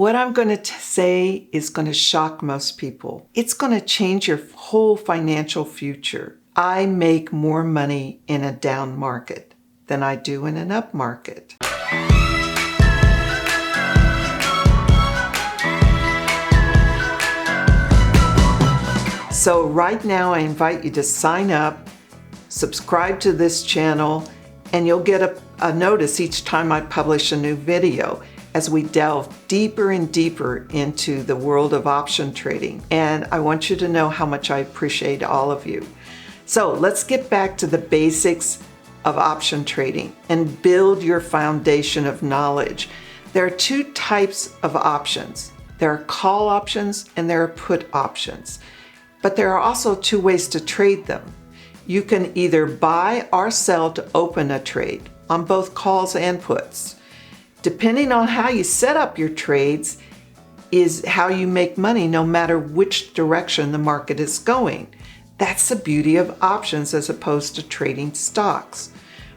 What I'm going to say is going to shock most people. It's going to change your whole financial future. I make more money in a down market than I do in an up market. So right now I invite you to sign up, subscribe to this channel, and you'll get a notice each time I publish a new video as we delve deeper and deeper into the world of option trading. And I want you to know how much I appreciate all of you. So let's get back to the basics of option trading and build your foundation of knowledge. There are two types of options. There are call options and there are put options. But there are also two ways to trade them. You can either buy or sell to open a trade on both calls and puts. Depending on how you set up your trades is how you make money no matter which direction the market is going. That's the beauty of options as opposed to trading stocks.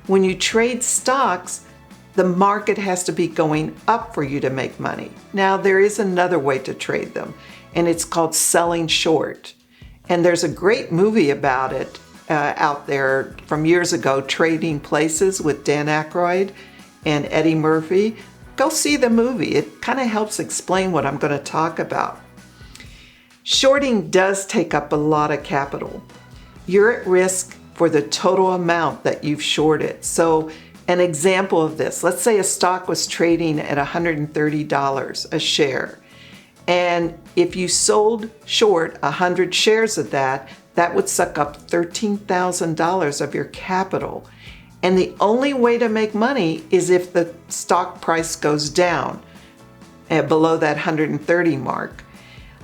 When you trade stocks, the market has to be going up for you to make money. Now, there is another way to trade them, and it's called selling short. And there's a great movie about it out there from years ago, Trading Places with Dan Aykroyd and Eddie Murphy. Go see the movie. It kind of helps explain what I'm going to talk about. Shorting does take up a lot of capital. You're at risk for the total amount that you've shorted. So an example of this, let's say a stock was trading at $130 a share. And if you sold short 100 shares of that, that would suck up $13,000 of your capital. And the only way to make money is if the stock price goes down below that 130 mark.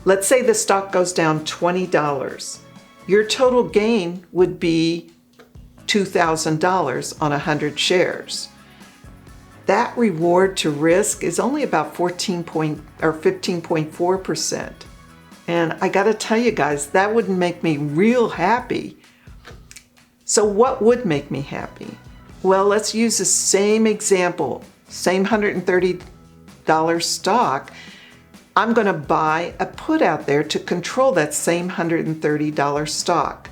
Let's say the stock goes down $20. Your total gain would be $2,000 on 100 shares. That reward to risk is only about 15.4%. And I got to tell you guys, that wouldn't make me real happy. So what would make me happy? Well, let's use the same example, same $130 stock. I'm going to buy a put out there to control that same $130 stock.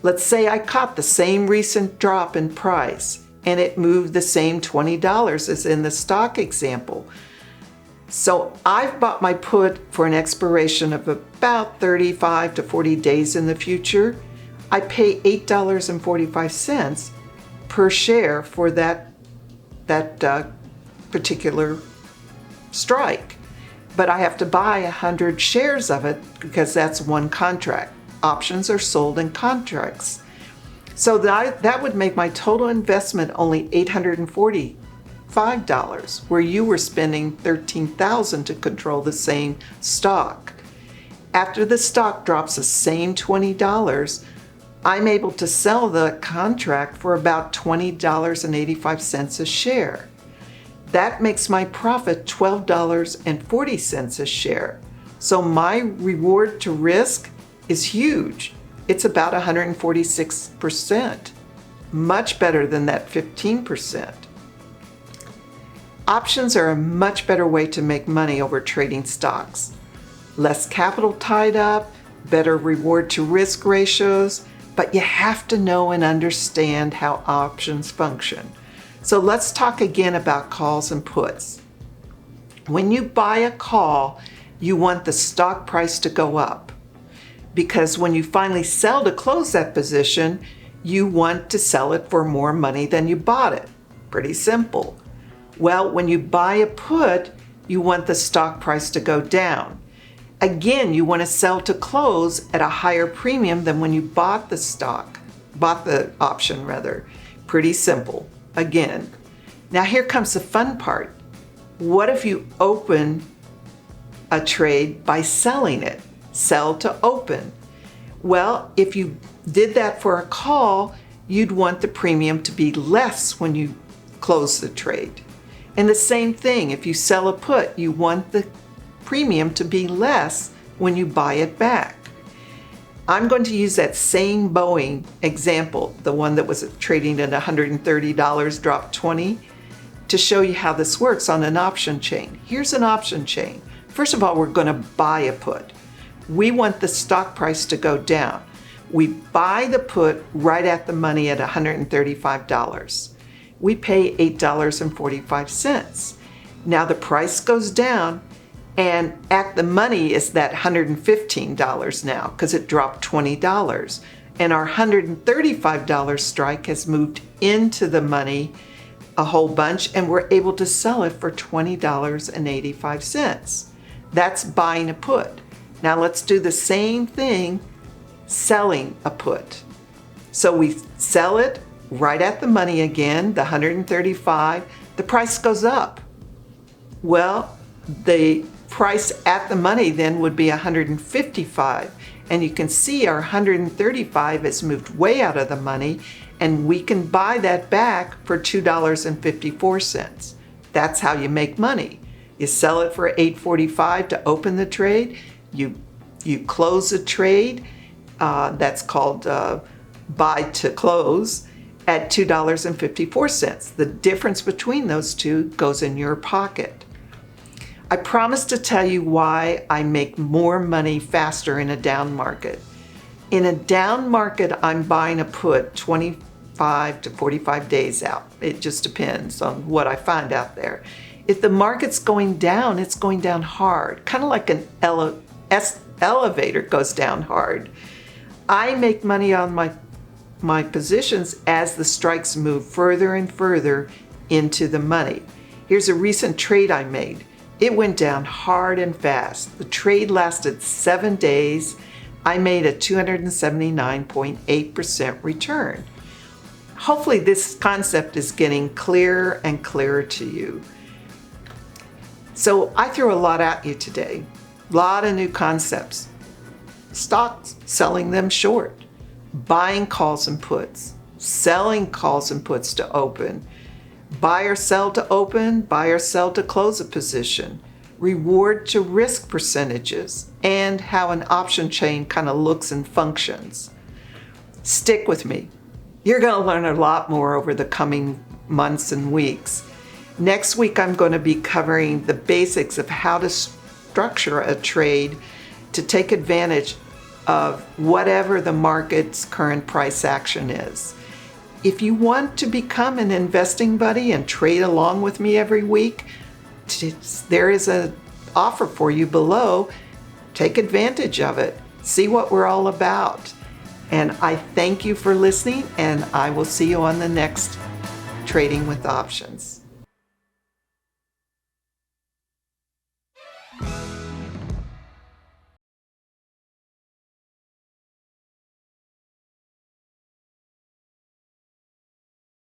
Let's say I caught the same recent drop in price and it moved the same $20 as in the stock example. So I've bought my put for an expiration of about 35 to 40 days in the future. I pay $8.45 per share for that particular strike. But I have to buy 100 shares of it because that's one contract. Options are sold in contracts. So that would make my total investment only $845, where you were spending $13,000 to control the same stock. After the stock drops the same $20, I'm able to sell the contract for about $20.85 a share. That makes my profit $12.40 a share. So my reward to risk is huge. It's about 146%, much better than that 15%. Options are a much better way to make money over trading stocks. Less capital tied up, better reward to risk ratios, but you have to know and understand how options function. So let's talk again about calls and puts. When you buy a call, you want the stock price to go up, because when you finally sell to close that position, you want to sell it for more money than you bought it. Pretty simple. Well, when you buy a put, you want the stock price to go down. Again, you want to sell to close at a higher premium than when you bought the option rather. Pretty simple. Again. Now here comes the fun part. What if you open a trade by selling it? Sell to open. Well, if you did that for a call, you'd want the premium to be less when you close the trade. And the same thing, if you sell a put, you want the premium to be less when you buy it back. I'm going to use that same Boeing example, the one that was trading at $130, dropped 20. to show you how this works on an option chain. Here's an option chain. First of all, we're going to buy a put. We want the stock price to go down. We buy the put right at the money at $135. We pay $8.45. Now the price goes down, and at the money is that $115 now because it dropped $20. And our $135 strike has moved into the money a whole bunch, and we're able to sell it for $20.85. That's buying a put. Now let's do the same thing selling a put. So we sell it right at the money again, the $135. The price goes up. Well, the price at the money then would be $155. And you can see our $135 has moved way out of the money, and we can buy that back for $2.54. That's how you make money. You sell it for $8.45 to open the trade. You close the trade. That's called buy to close at $2.54. The difference between those two goes in your pocket. I promise to tell you why I make more money faster in a down market. In a down market, I'm buying a put 25 to 45 days out. It just depends on what I find out there. If the market's going down, it's going down hard, kind of like an elevator goes down hard. I make money on my positions as the strikes move further and further into the money. Here's a recent trade I made. It went down hard and fast. The trade lasted 7 days. I made a 279.8% return. Hopefully this concept is getting clearer and clearer to you. So I threw a lot at you today. A lot of new concepts. Stocks, selling them short. Buying calls and puts. Selling calls and puts to open. Buy or sell to open, buy or sell to close a position, reward to risk percentages, and how an option chain kind of looks and functions. Stick with me. You're going to learn a lot more over the coming months and weeks. Next week, I'm going to be covering the basics of how to structure a trade to take advantage of whatever the market's current price action is. If you want to become an investing buddy and trade along with me every week, there is an offer for you below. Take advantage of it. See what we're all about. And I thank you for listening, and I will see you on the next Trading with Options.